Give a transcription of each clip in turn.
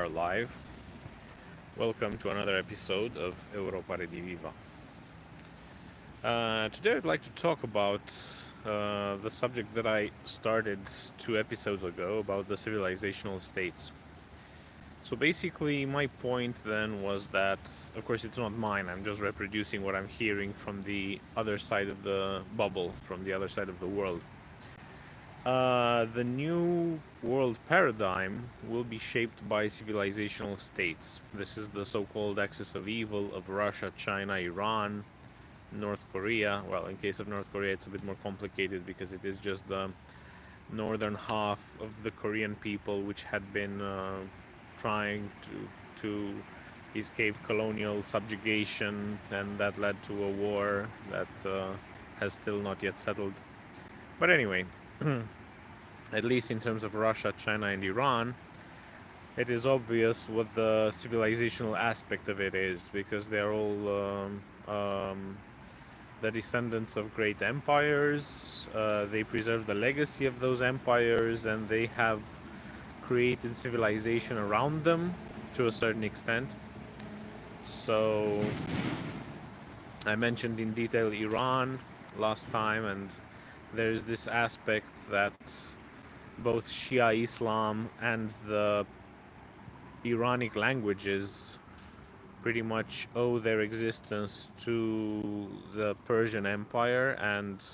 are live. Welcome to another episode of Europa Rediviva. Today I'd like to talk about the subject that I started 2 episodes ago about the civilizational states. So basically my point then was that, of course it's not mine, I'm just reproducing what I'm hearing from the other side of the bubble, from the other side of the world. The new world paradigm will be shaped by civilizational states. This is the so-called axis of evil of Russia, China, Iran, North Korea. Well, in case of North Korea, it's a bit more complicated because it is just the northern half of the Korean people which had been trying to escape colonial subjugation, and that led to a war that has still not yet settled. But anyway, at least in terms of Russia, China, and Iran, it is obvious what the civilizational aspect of it is, because they're all the descendants of great empires. They preserve the legacy of those empires, and they have created civilization around them to a certain extent. So I mentioned in detail Iran last time, and there's this aspect that both Shia Islam and the Iranic languages pretty much owe their existence to the Persian Empire, and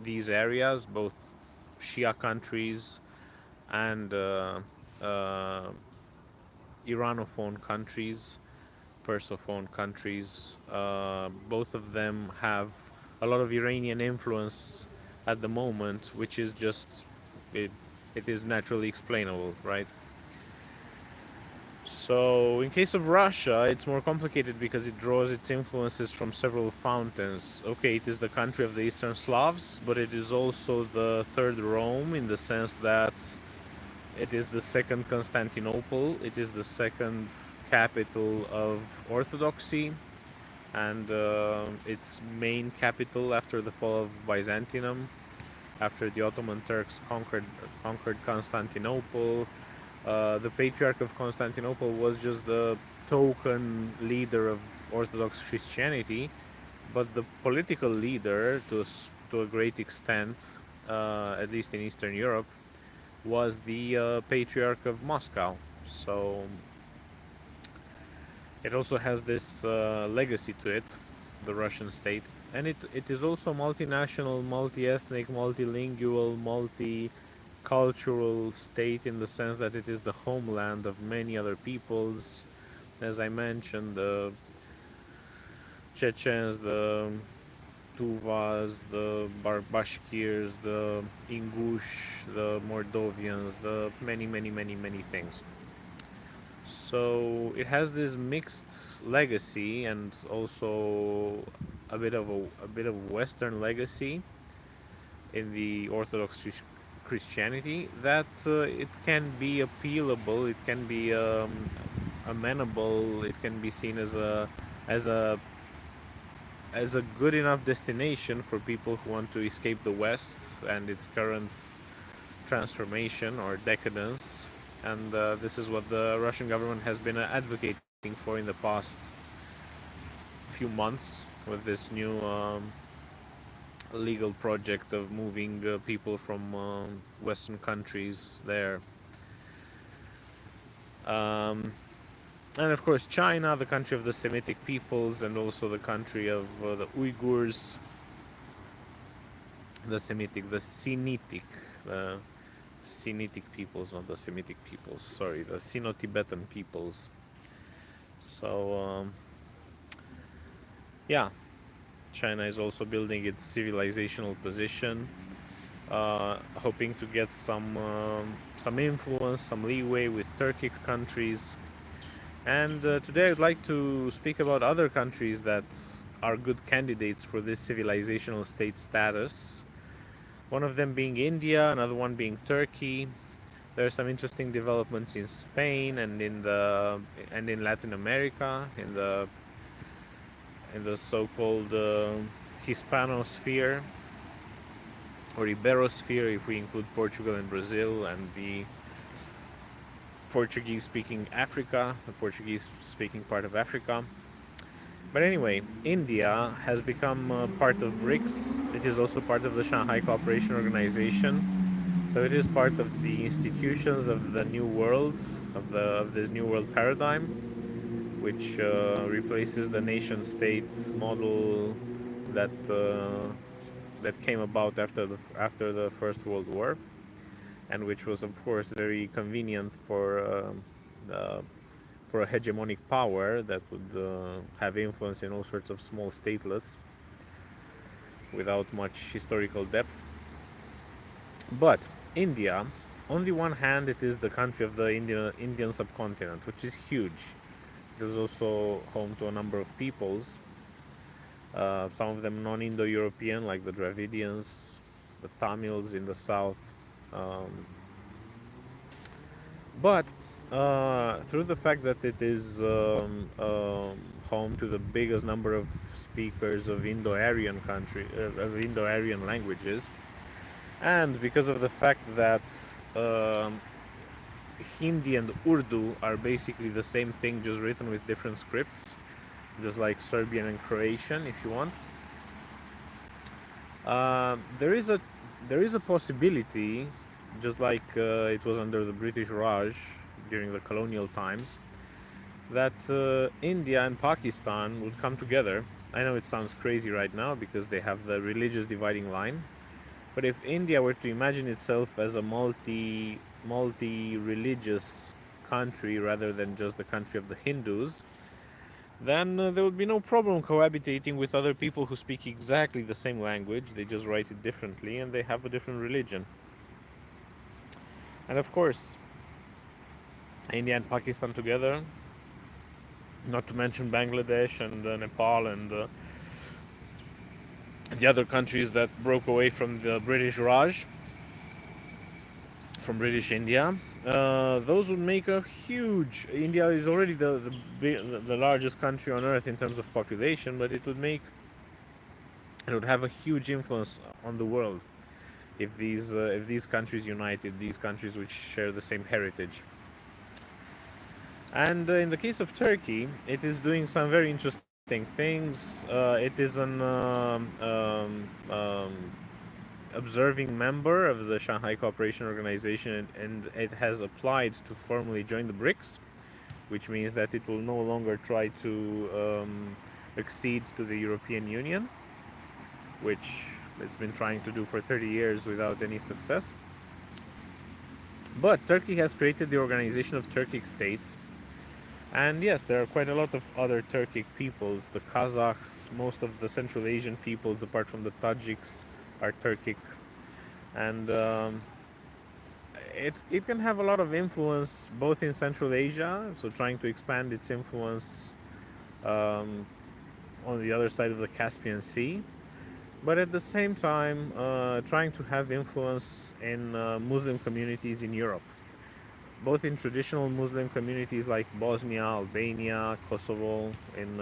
these areas, both Shia countries and Iranophone countries, Persophone countries, both of them have a lot of Iranian influence at the moment, which is just, it is naturally explainable, right? So in case of Russia, it's more complicated because it draws its influences from several fountains. Okay, it is the country of the Eastern Slavs, but it is also the third Rome, in the sense that it is the second Constantinople, it is the second capital of Orthodoxy, and its main capital after the fall of Byzantium, after the Ottoman Turks conquered Constantinople. The Patriarch of Constantinople was just the token leader of Orthodox Christianity, but the political leader, to a great extent, at least in Eastern Europe, was the Patriarch of Moscow. So it also has this legacy to it, the Russian state, and it is also multinational, multi-ethnic, multilingual, multicultural state, in the sense that it is the homeland of many other peoples. As I mentioned, the Chechens, the Tuvas, the Bashkirs, the Ingush, the Moldovians, the many things. So it has this mixed legacy, and also a bit of Western legacy in the Orthodox Christianity, that it can be appealable, it can be amenable, it can be seen as a as a as a good enough destination for people who want to escape the West and its current transformation or decadence. And this is what the Russian government has been advocating for in the past few months, with this new legal project of moving people from Western countries there. And of course China, the country of the Semitic peoples, and also the country of the Uyghurs, the Sinitic peoples, not the Semitic peoples, sorry, the Sino-Tibetan peoples. So yeah, China is also building its civilizational position, hoping to get some influence, some leeway with Turkic countries. And today I'd like to speak about other countries that are good candidates for this civilizational state status. One of them being India, another one being Turkey. There are some interesting developments in Spain and in Latin America, in the so-called Hispanosphere, or Iberosphere, if we include Portugal and Brazil, and the Portuguese-speaking Africa, the Portuguese-speaking part of Africa. But anyway, India has become part of BRICS. It is also part of the Shanghai Cooperation Organization. So it is part of the institutions of the new world, of this new world paradigm, which replaces the nation-state model that that came about after the First World War, and which was of course very convenient uh, for a hegemonic power that would have influence in all sorts of small statelets without much historical depth. But India, on the one hand, it is the country of the Indian subcontinent, which is huge. It is also home to a number of peoples, some of them non-Indo-European, like the Dravidians, the Tamils in the south. Um, but through the fact that it is home to the biggest number of speakers of Indo-Aryan of Indo-Aryan languages, and because of the fact that Hindi and Urdu are basically the same thing, just written with different scripts, just like Serbian and Croatian, if you want. There is a possibility, just like it was under the British Raj during the colonial times, that India and Pakistan would come together. I know it sounds crazy right now because they have the religious dividing line, but if India were to imagine itself as a multi-religious country rather than just the country of the Hindus, then there would be no problem cohabitating with other people who speak exactly the same language. They just write it differently and they have a different religion. And of course, India and Pakistan together, not to mention Bangladesh and Nepal and the other countries that broke away from the British Raj, from British India, those would make a huge. India is already the largest country on earth in terms of population, but it would have a huge influence on the world if these countries united, these countries which share the same heritage. And in the case of Turkey, it is doing some very interesting things. It is an observing member of the Shanghai Cooperation Organization, and it has applied to formally join the BRICS, which means that it will no longer try to accede to the European Union, which it's been trying to do for 30 years without any success. But Turkey has created the Organization of Turkic States, and yes, there are quite a lot of other Turkic peoples. The Kazakhs, most of the Central Asian peoples, apart from the Tajiks, are Turkic, and it can have a lot of influence both in Central Asia, so trying to expand its influence on the other side of the Caspian Sea, but at the same time trying to have influence in Muslim communities in Europe, both in traditional Muslim communities like Bosnia, Albania, Kosovo, in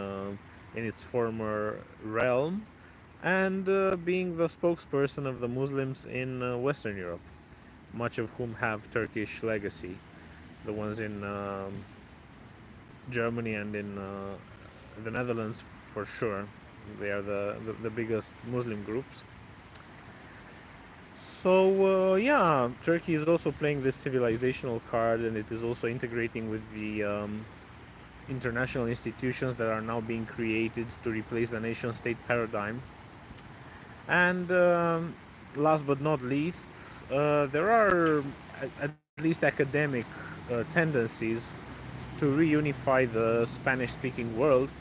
its former realm, and being the spokesperson of the Muslims in Western Europe, much of whom have Turkish legacy, the ones in Germany and in the Netherlands for sure. They are the biggest Muslim groups. So yeah, Turkey is also playing this civilizational card, and it is also integrating with the international institutions that are now being created to replace the nation-state paradigm. And last but not least, there are at least academic tendencies to reunify the Spanish-speaking world,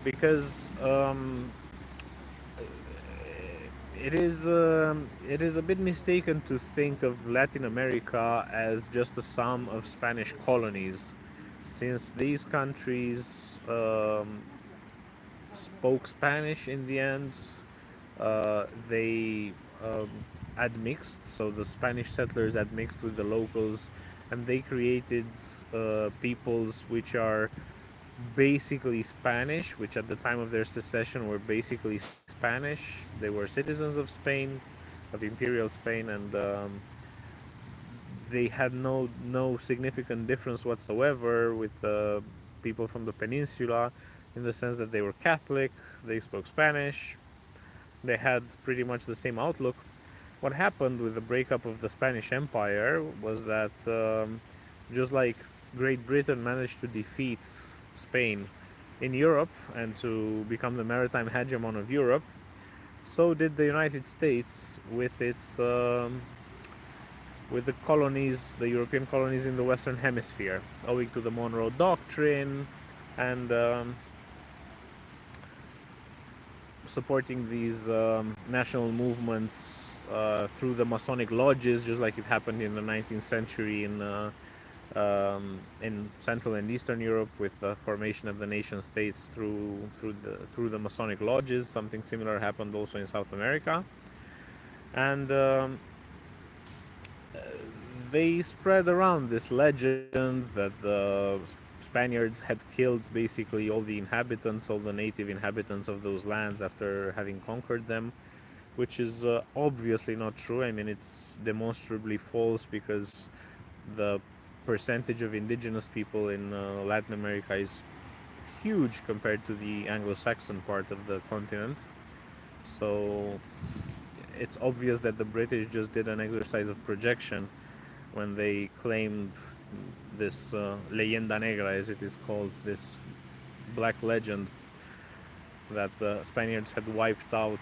because it is a bit mistaken to think of Latin America as just a sum of Spanish colonies, since these countries spoke Spanish in the end. They admixed, so the Spanish settlers admixed with the locals, and they created peoples which are basically Spanish, which at the time of their secession were basically Spanish. They were citizens of Spain, of Imperial Spain, and they had no significant difference whatsoever with people from the peninsula, in the sense that they were Catholic, they spoke Spanish, they had pretty much the same outlook. What happened with the breakup of the Spanish Empire was that just like Great Britain managed to defeat Spain in Europe and to become the maritime hegemon of Europe, so did the United States with its with the colonies, the European colonies in the Western Hemisphere, owing to the Monroe Doctrine and supporting these national movements through the Masonic lodges, just like it happened in the 19th century in Central and Eastern Europe with the formation of the nation states through the Masonic lodges. Something similar happened also in South America, and they spread around this legend that the Spaniards had killed basically all the inhabitants, all the native inhabitants of those lands after having conquered them, which is obviously not true. I mean, it's demonstrably false because the percentage of indigenous people in Latin America is huge compared to the Anglo-Saxon part of the continent. So it's obvious that the British just did an exercise of projection when they claimed this leyenda negra, as it is called, this black legend that the Spaniards had wiped out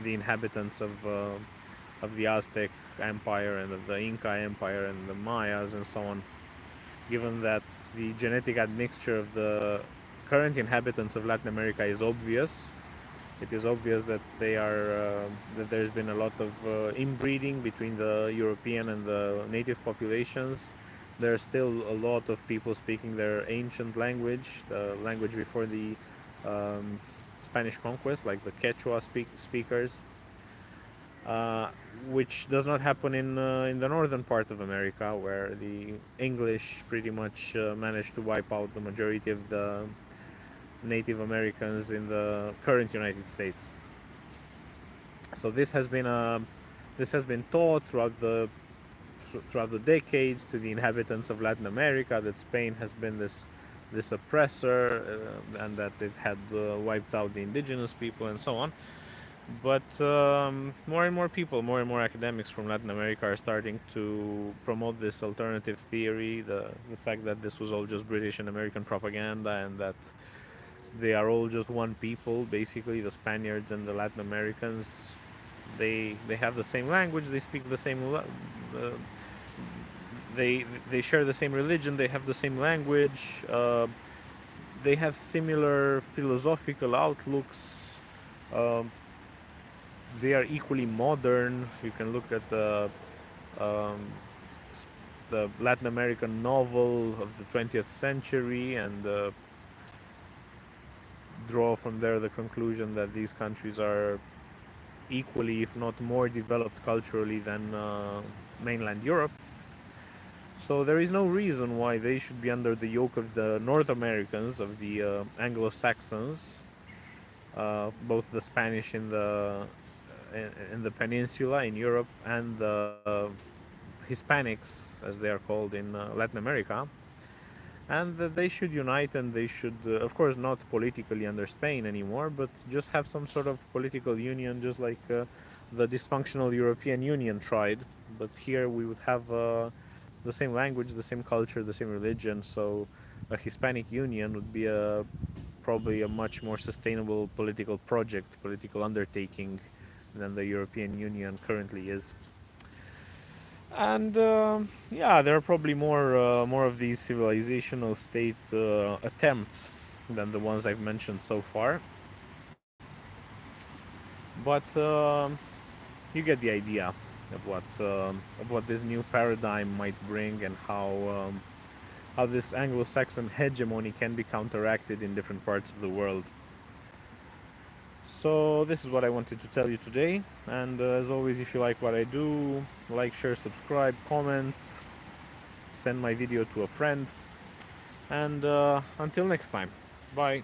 the inhabitants of the Aztec Empire and of the Inca Empire and the Mayas and so on. Given that the genetic admixture of the current inhabitants of Latin America is obvious, it is obvious that that there's been a lot of inbreeding between the European and the native populations. There are still a lot of people speaking their ancient language, the language before the Spanish conquest, like the Quechua speakers, which does not happen in the northern part of America, where the English pretty much managed to wipe out the majority of the Native Americans in the current United States. So this has been taught throughout the decades to the inhabitants of Latin America, that Spain has been this oppressor and that it had wiped out the indigenous people and so on. But more and more people, more and more academics from Latin America are starting to promote this alternative theory, the fact that this was all just British and American propaganda, and that they are all just one people, basically, the Spaniards and the Latin Americans. They have the same language, they speak the same they share the same religion, they have the same language, they have similar philosophical outlooks, they are equally modern. You can look at the Latin American novel of the 20th century and draw from there the conclusion that these countries are equally, if not more, developed culturally than mainland Europe. So there is no reason why they should be under the yoke of the North Americans, of the Anglo-Saxons, both the Spanish in the peninsula in Europe and the Hispanics, as they are called in Latin America, and that they should unite, and they should, of course, not politically under Spain anymore, but just have some sort of political union, just like the dysfunctional European Union tried. But here we would have the same language, the same culture, the same religion, so a Hispanic Union would be probably a much more sustainable political project, political undertaking than the European Union currently is. And yeah, there are probably more of these civilizational state attempts than the ones I've mentioned so far. But you get the idea of what this new paradigm might bring, and how this Anglo-Saxon hegemony can be counteracted in different parts of the world. So this is what I wanted to tell you today, and as always, if you like what I do, like, share, subscribe, comment, send my video to a friend, and until next time, bye.